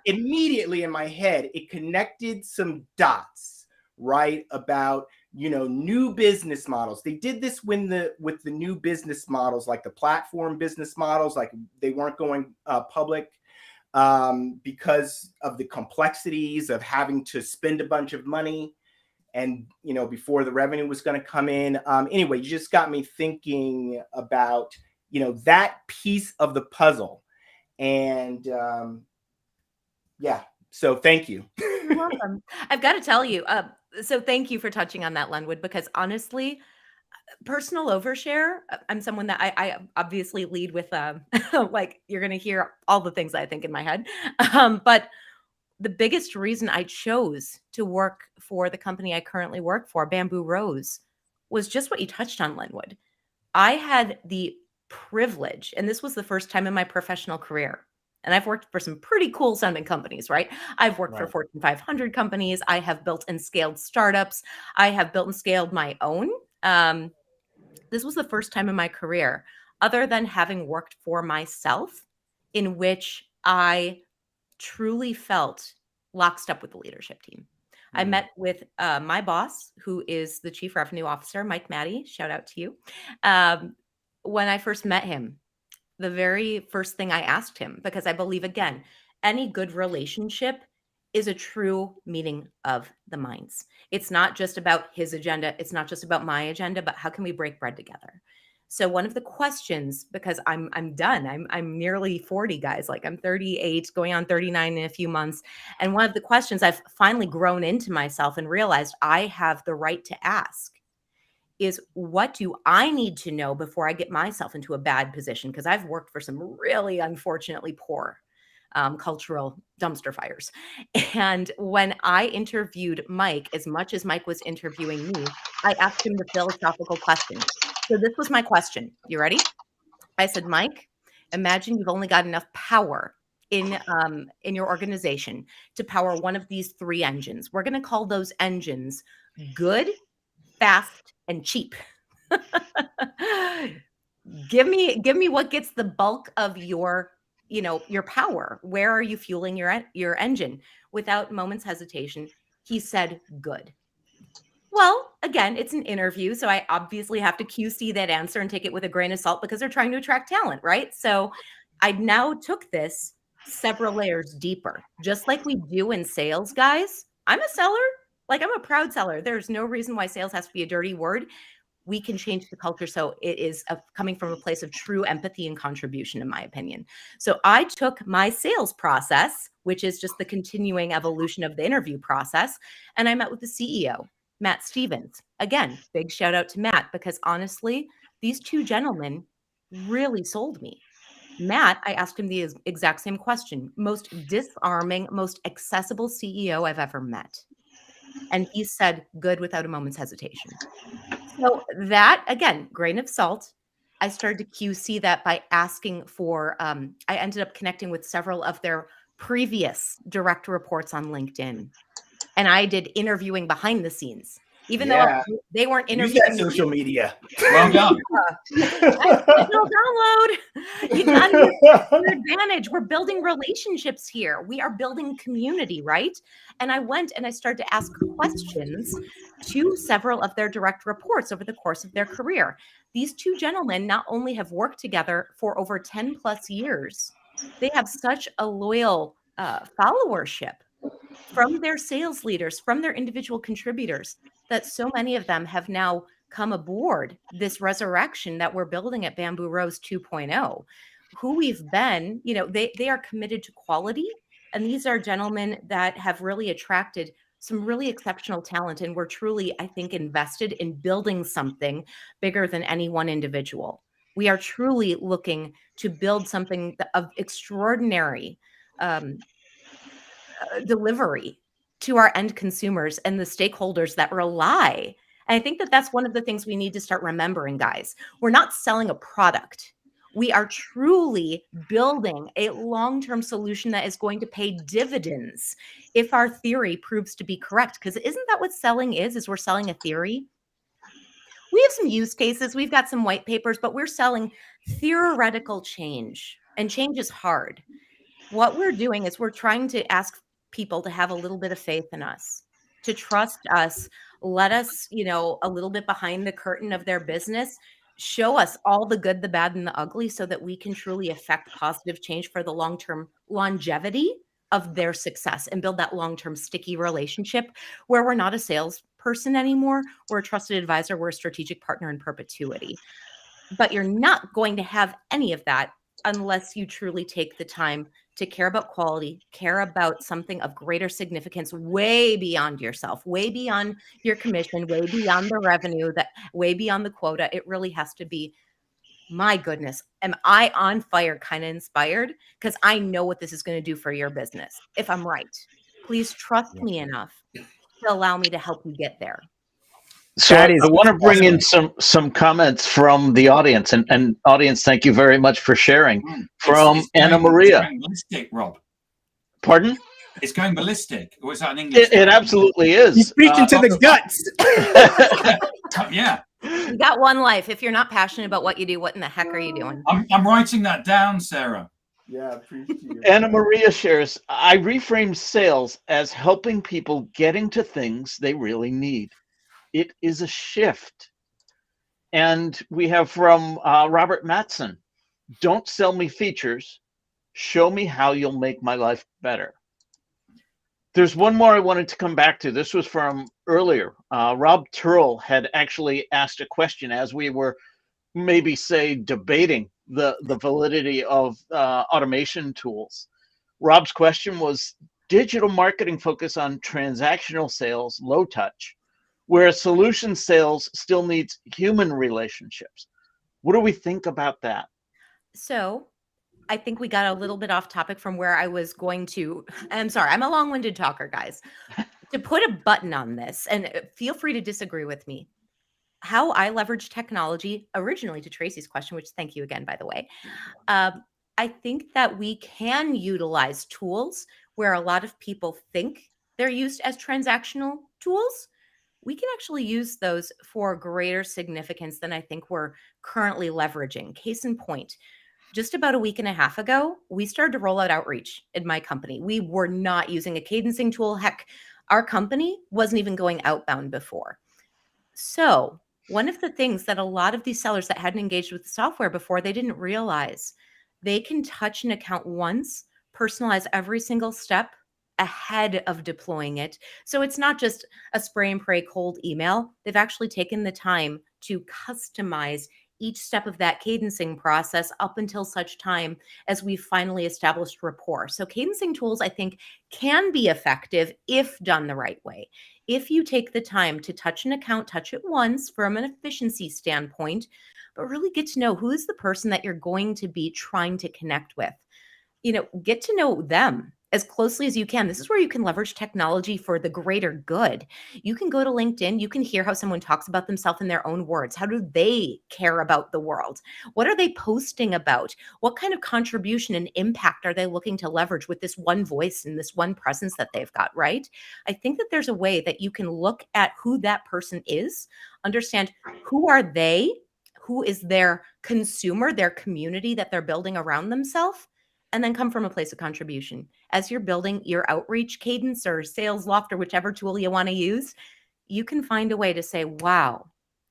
immediately in my head, it connected some dots, right? About, new business models. They did this with the new business models, like the platform business models, like they weren't going public because of the complexities of having to spend a bunch of money and, before the revenue was going to come in. Anyway, you just got me thinking about, that piece of the puzzle. And yeah, so thank you. You're welcome. I've got to tell you, so thank you for touching on that, Lenwood, because honestly, personal overshare, I'm someone that I obviously lead with, like, you're going to hear all the things I think in my head. But the biggest reason I chose to work for the company I currently work for, Bamboo Rose, was just what you touched on, Lenwood. I had the privilege, and this was the first time in my professional career, and I've worked for some pretty cool sounding companies, right? I've worked for Fortune 500 companies. I have built and scaled startups. I have built and scaled my own. This was the first time in my career, other than having worked for myself, in which I truly felt lockstep with the leadership team. I met with my boss, who is the Chief Revenue Officer, Mike Maddie. Shout out to you. When I first met him, the very first thing I asked him, because I believe, again, any good relationship is a true meeting of the minds. It's not just about his agenda. It's not just about my agenda, but how can we break bread together? So one of the questions, because I'm done, I'm nearly 40, guys, like I'm 38, going on 39 in a few months. And one of the questions I've finally grown into myself and realized I have the right to ask is, what do I need to know before I get myself into a bad position? Because I've worked for some really unfortunately poor cultural dumpster fires. And when I interviewed Mike, as much as Mike was interviewing me, I asked him the philosophical question. So this was my question. You ready? I said, Mike, imagine you've only got enough power in your organization to power one of these three engines. We're going to call those engines good, fast, and cheap. Give me what gets the bulk of your power. Where are you fueling your engine? Without moment's hesitation, he said good. Well, again, it's an interview, so I obviously have to QC that answer and take it with a grain of salt because they're trying to attract talent, right? So I now took this several layers deeper, just like we do in sales, guys. I'm a seller. Like, I'm a proud seller. There's no reason why sales has to be a dirty word. We can change the culture so it is coming from a place of true empathy and contribution, in my opinion. So I took my sales process, which is just the continuing evolution of the interview process, and I met with the CEO, Matt Stevens. Again, big shout out to Matt, because honestly, these two gentlemen really sold me. Matt, I asked him the exact same question. Most disarming, most accessible CEO I've ever met. And he said, good without a moment's hesitation. So that, again, grain of salt. I started to QC that by asking for, I ended up connecting with several of their previous direct reports on LinkedIn. And I did interviewing behind the scenes, even though they weren't Use interviewing that social media. Well done. Digital download. You got to use it to your advantage. We're building relationships here. We are building community, right? And I went and I started to ask questions to several of their direct reports over the course of their career. These two gentlemen not only have worked together for over 10 plus years, they have such a loyal followership from their sales leaders, from their individual contributors, that so many of them have now come aboard this resurrection that we're building at Bamboo Rose 2.0. Who we've been, they are committed to quality. And these are gentlemen that have really attracted some really exceptional talent. And we're truly, I think, invested in building something bigger than any one individual. We are truly looking to build something of extraordinary delivery to our end consumers and the stakeholders that rely. And I think that that's one of the things we need to start remembering, guys. We're not selling a product. We are truly building a long-term solution that is going to pay dividends if our theory proves to be correct. Because isn't that what selling is we're selling a theory? We have some use cases. We've got some white papers, but we're selling theoretical change. And change is hard. What we're doing is we're trying to ask people to have a little bit of faith in us, to trust us, let us, a little bit behind the curtain of their business, show us all the good, the bad, and the ugly so that we can truly affect positive change for the long-term longevity of their success and build that long-term sticky relationship where we're not a salesperson anymore. We're a trusted advisor. We're a strategic partner in perpetuity. But you're not going to have any of that unless you truly take the time to care about quality, care about something of greater significance, way beyond yourself, way beyond your commission, way beyond the revenue, way beyond the quota. It really has to be, my goodness, am I on fire kind of inspired? Because I know what this is going to do for your business. If I'm right, please trust me enough to allow me to help you get there. So I want to bring in some comments from the audience, and audience, thank you very much for sharing. From Anna Maria. It's going ballistic, Rob. Pardon? It's going ballistic. Or is that an English? It absolutely is. He's preaching to the guts. Yeah. You got one life. If you're not passionate about what you do, what in the heck are you doing? I'm writing that down, Sarah. Yeah, appreciate you. Anna Maria shares, I reframe sales as helping people getting to things they really need. It is a shift. And we have from Robert Matson, don't sell me features, show me how you'll make my life better. There's one more I wanted to come back to. This was from earlier. Rob Turl had actually asked a question as we were maybe say debating the validity of automation tools. Rob's question was, digital marketing focus on transactional sales, low touch, whereas solution sales still needs human relationships. What do we think about that? So I think we got a little bit off topic from where I was going to. I'm sorry, I'm a long-winded talker, guys. To put a button on this, and feel free to disagree with me, how I leverage technology, originally to Tracy's question, which thank you again, by the way. I think that we can utilize tools where a lot of people think they're used as transactional tools. We can actually use those for greater significance than I think we're currently leveraging. Case in point, just about a week and a half ago, we started to roll out outreach in my company. We were not using a cadencing tool. Heck, our company wasn't even going outbound before. So one of the things that a lot of these sellers that hadn't engaged with the software before, they didn't realize they can touch an account once, personalize every single step ahead of deploying it. So it's not just a spray and pray cold email. They've actually taken the time to customize each step of that cadencing process up until such time as we've finally established rapport. So cadencing tools, I think, can be effective if done the right way. if you take the time to touch an account, touch it once from an efficiency standpoint, but really get to know who is the person that you're going to be trying to connect with. Get to know them as closely as you can. This is where you can leverage technology for the greater good. You can go to LinkedIn, you can hear how someone talks about themselves in their own words. How do they care about the world? What are they posting about? What kind of contribution and impact are they looking to leverage with this one voice and this one presence that they've got, right? I think that there's a way that you can look at who that person is, understand who are they, who is their consumer, their community that they're building around themselves, and then come from a place of contribution. As you're building your outreach cadence or sales loft or whichever tool you want to use, you can find a way to say, wow,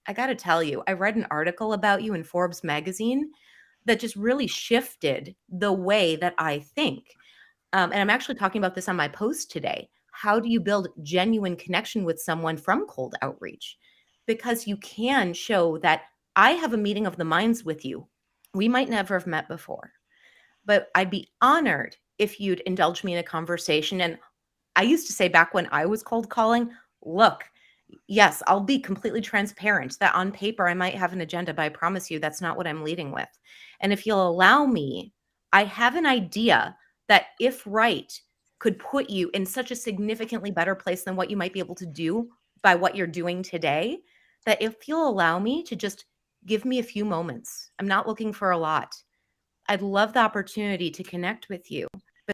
I got to tell you, I read an article about you in Forbes magazine that just really shifted the way that I think. And I'm actually talking about this on my post today. How do you build genuine connection with someone from cold outreach? Because you can show that I have a meeting of the minds with you. We might never have met before, but I'd be honored if you'd indulge me in a conversation. And I used to say back when I was cold calling, look, yes, I'll be completely transparent that on paper I might have an agenda, but I promise you that's not what I'm leading with. And if you'll allow me, I have an idea that, if right, could put you in such a significantly better place than what you might be able to do by what you're doing today, that if you'll allow me to just give me a few moments, I'm not looking for a lot. I'd love the opportunity to connect with you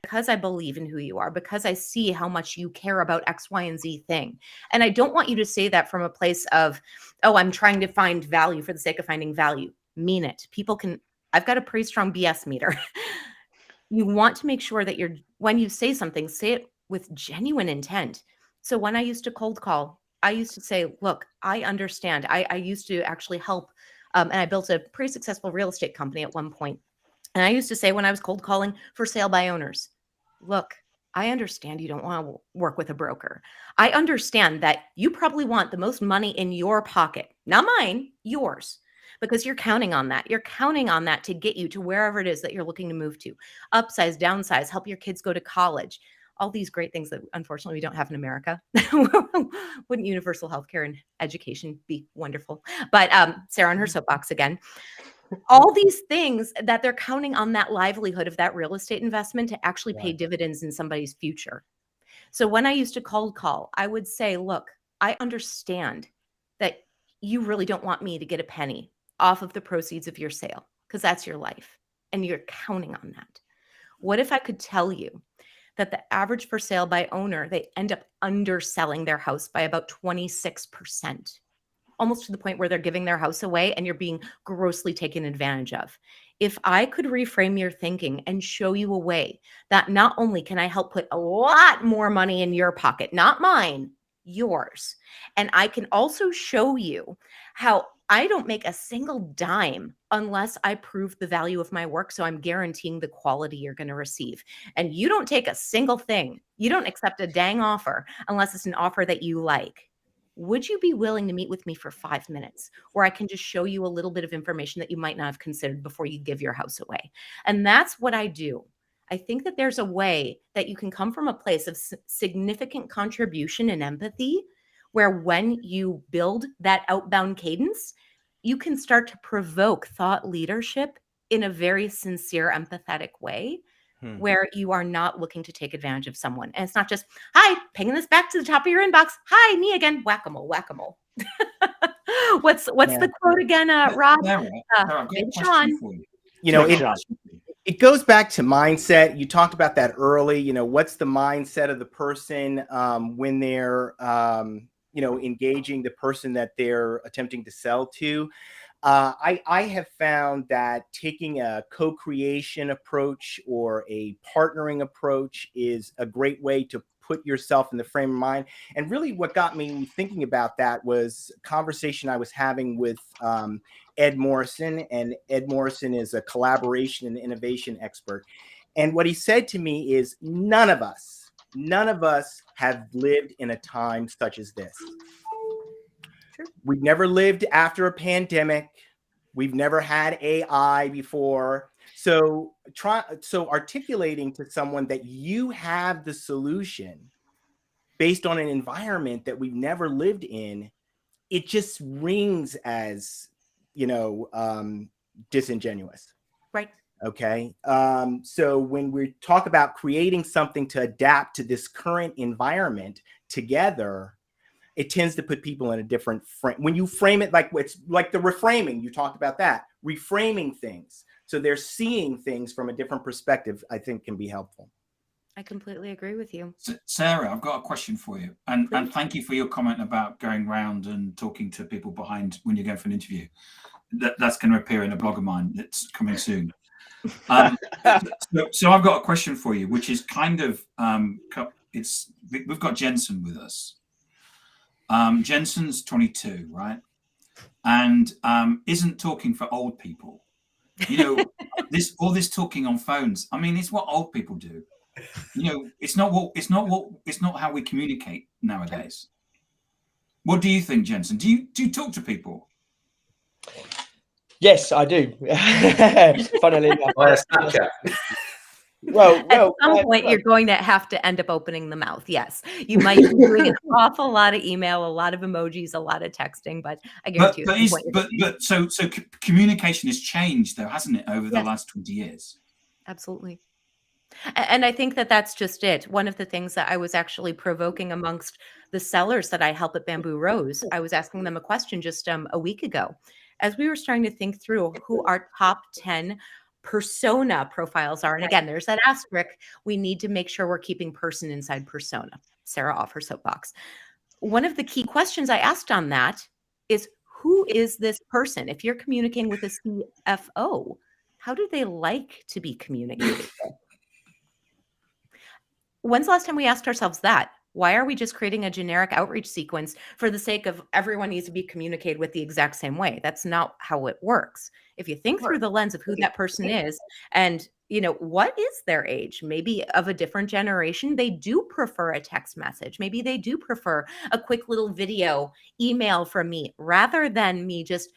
because I believe in who you are, because I see how much you care about X, Y, and Z thing. And I don't want you to say that from a place of, oh, I'm trying to find value for the sake of finding value. Mean it. I've got a pretty strong BS meter. You want to make sure that when you say something, say it with genuine intent. So when I used to cold call, I used to say, look, I understand. I used to actually help, and I built a pretty successful real estate company at one point. And I used to say when I was cold calling for sale by owners, look, I understand you don't want to work with a broker. I understand that you probably want the most money in your pocket, not mine, yours, because you're counting on that. You're counting on that to get you to wherever it is that you're looking to move to. Upsize, downsize, help your kids go to college. All these great things that unfortunately we don't have in America. Wouldn't universal healthcare and education be wonderful? But Sarah on her soapbox again. All these things that they're counting on that livelihood of that real estate investment to actually pay dividends in somebody's future. So when I used to cold call, I would say, look, I understand that you really don't want me to get a penny off of the proceeds of your sale because that's your life and you're counting on that. What if I could tell you that the average for sale by owner, they end up underselling their house by about 26%? Almost to the point where they're giving their house away and you're being grossly taken advantage of. If I could reframe your thinking and show you a way that not only can I help put a lot more money in your pocket, not mine, yours, and I can also show you how I don't make a single dime unless I prove the value of my work. So I'm guaranteeing the quality you're going to receive. And you don't take a single thing. You don't accept a dang offer unless it's an offer that you like. Would you be willing to meet with me for 5 minutes where I can just show you a little bit of information that you might not have considered before you give your house away? And that's what I do. I think that there's a way that you can come from a place of significant contribution and empathy, where when you build that outbound cadence, you can start to provoke thought leadership in a very sincere, empathetic way, where you are not looking to take advantage of someone. And it's not just, hi, pinging this back to the top of your inbox. Hi, me again. Whack-a-mole, whack-a-mole. What's the quote again, Rob? Sarah, I've got a question for you. You know, Sean. it goes back to mindset. You talked about that early. You know, what's the mindset of the person when they're, engaging the person that they're attempting to sell to? I have found that taking a co-creation approach or a partnering approach is a great way to put yourself in the frame of mind. And really what got me thinking about that was a conversation I was having with Ed Morrison. And Ed Morrison is a collaboration and innovation expert. And what he said to me is, none of us have lived in a time such as this. We've never lived after a pandemic. We've never had AI before. So articulating to someone that you have the solution based on an environment that we've never lived in, it just rings as, disingenuous. Right. Okay. So when we talk about creating something to adapt to this current environment together, it tends to put people in a different frame. When you frame it like it's like the reframing, you talked about that, reframing things. So they're seeing things from a different perspective, I think can be helpful. I completely agree with you. Sarah, I've got a question for you. And thank you for your comment about going around and talking to people behind when you're going for an interview. That's going to appear in a blog of mine that's coming soon. So I've got a question for you, which is kind of, we've got Jensen with us. Jensen's 22, right? And isn't talking for old people. All this talking on phones. I mean, it's what old people do. It's not how we communicate nowadays. What do you think, Jensen? Do you talk to people? Yes, I do. Funnily enough. Via Snapchat. Well, At some point, you're going to have to end up opening the mouth. Yes, you might be doing an awful lot of email, a lot of emojis, a lot of texting, but I guarantee you. So communication has changed, though, hasn't it, over the last 20 years? Absolutely. And I think that that's just it. One of the things that I was actually provoking amongst the sellers that I help at Bamboo Rose, I was asking them a question just a week ago, as we were starting to think through who our top 10 persona profiles are. And again, there's that asterisk. We need to make sure we're keeping person inside persona. Sarah off her soapbox. One of the key questions I asked on that is, who is this person? If you're communicating with a CFO, how do they like to be communicated with? When's the last time we asked ourselves that? Why are we just creating a generic outreach sequence for the sake of everyone needs to be communicated with the exact same way? That's not how it works. If you think through the lens of who that person is and, what is their age? Maybe of a different generation, they do prefer a text message. Maybe they do prefer a quick little video email from me rather than me just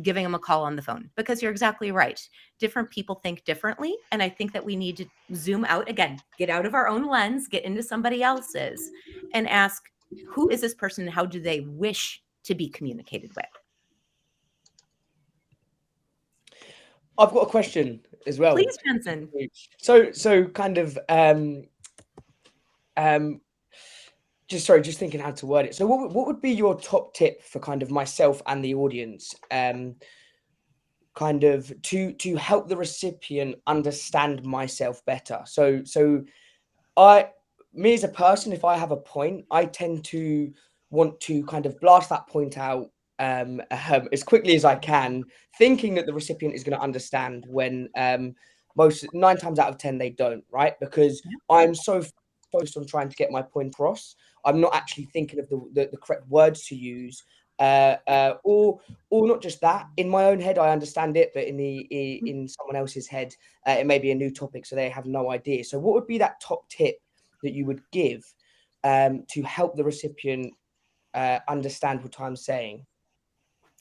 giving them a call on the phone, because you're exactly right. Different people think differently. And I think that we need to zoom out again, get out of our own lens, get into somebody else's and ask, who is this person? And how do they wish to be communicated with? I've got a question as well. Please, Jensen. So kind of, just thinking how to word it. So what would be your top tip for kind of myself and the audience, kind of to help the recipient understand myself better? So me as a person, if I have a point, I tend to want to kind of blast that point out as quickly as I can, thinking that the recipient is going to understand when 9 times out of 10 they don't, right? Because I'm so focused on trying to get my point across, I'm not actually thinking of the correct words to use, or not just that. In my own head, I understand it, but in someone else's head, it may be a new topic, so they have no idea. So, what would be that top tip that you would give to help the recipient understand what I'm saying?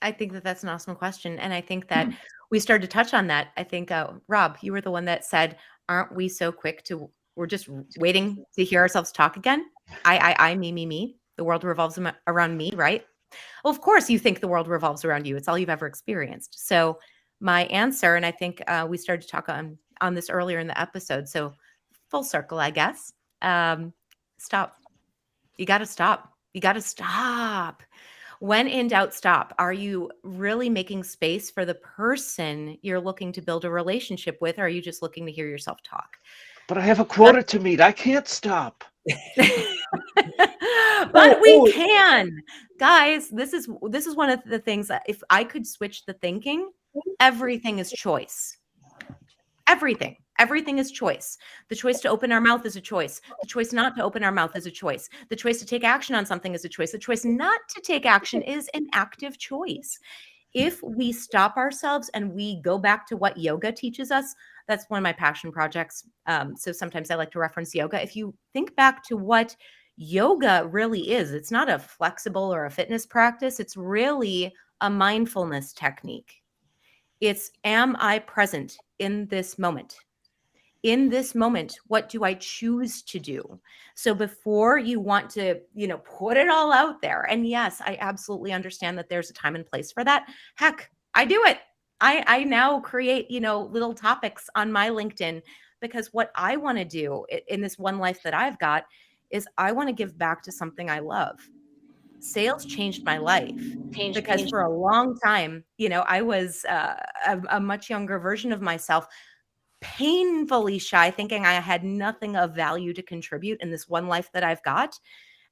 I think that that's an awesome question, and I think that we started to touch on that. I think Rob, you were the one that said, "Aren't we so quick to?" We're just waiting to hear ourselves talk again. I, me. The world revolves around me, right? Well, of course you think the world revolves around you. It's all you've ever experienced. So my answer, and I think we started to talk on this earlier in the episode, so full circle, I guess. Stop. You got to stop. You got to stop. When in doubt, stop. Are you really making space for the person you're looking to build a relationship with, or are you just looking to hear yourself talk? But I have a quota to meet. I can't stop. But we can. Guys, this is one of the things that if I could switch the thinking, everything is choice. Everything is choice. The choice to open our mouth is a choice. The choice not to open our mouth is a choice. The choice to take action on something is a choice. The choice not to take action is an active choice. If we stop ourselves and we go back to what yoga teaches us, that's one of my passion projects. So sometimes I like to reference yoga. If you think back to what yoga really is, it's not a flexible or a fitness practice. It's really a mindfulness technique. It's, am I present in this moment? in this moment, what do I choose to do? So before you want to, put it all out there, and yes, I absolutely understand that there's a time and place for that. Heck, I do it. I now create, little topics on my LinkedIn, because what I want to do in this one life that I've got is I want to give back to something I love. Sales changed my life because for a long time, I was a much younger version of myself, painfully shy, thinking I had nothing of value to contribute in this one life that I've got.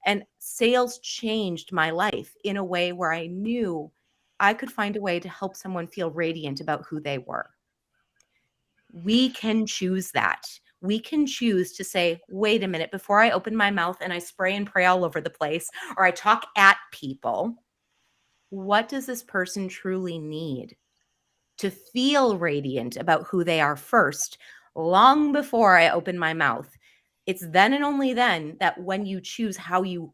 And sales changed my life in a way where I knew I could find a way to help someone feel radiant about who they were. We can choose that. We can choose to say, wait a minute, before I open my mouth and I spray and pray all over the place, or I talk at people, what does this person truly need to feel radiant about who they are first, long before I open my mouth? It's then and only then that when you choose how you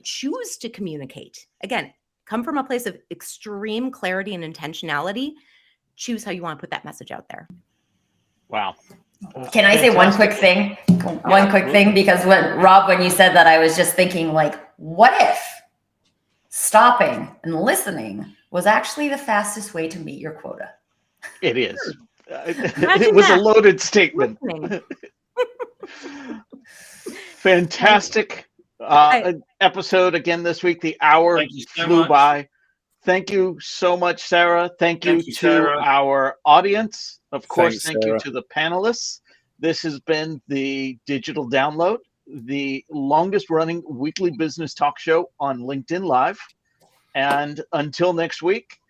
choose to communicate, again, come from a place of extreme clarity and intentionality, choose how you want to put that message out there. Wow. Can I say one quick thing? One quick thing, because when you said that, I was just thinking, like, what if stopping and listening was actually the fastest way to meet your quota? It is. It was a loaded statement. Fantastic episode again this week. The hour flew by. Thank you so much, Sarah. Thank you to Sarah. Our audience. Of course, thank you to the panelists. This has been the Digital Download, the longest running weekly business talk show on LinkedIn Live. And until next week,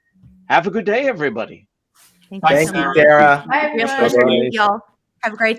have a good day, everybody. Thank you, Sarah. Bye, everyone. Y'all. Have a great day.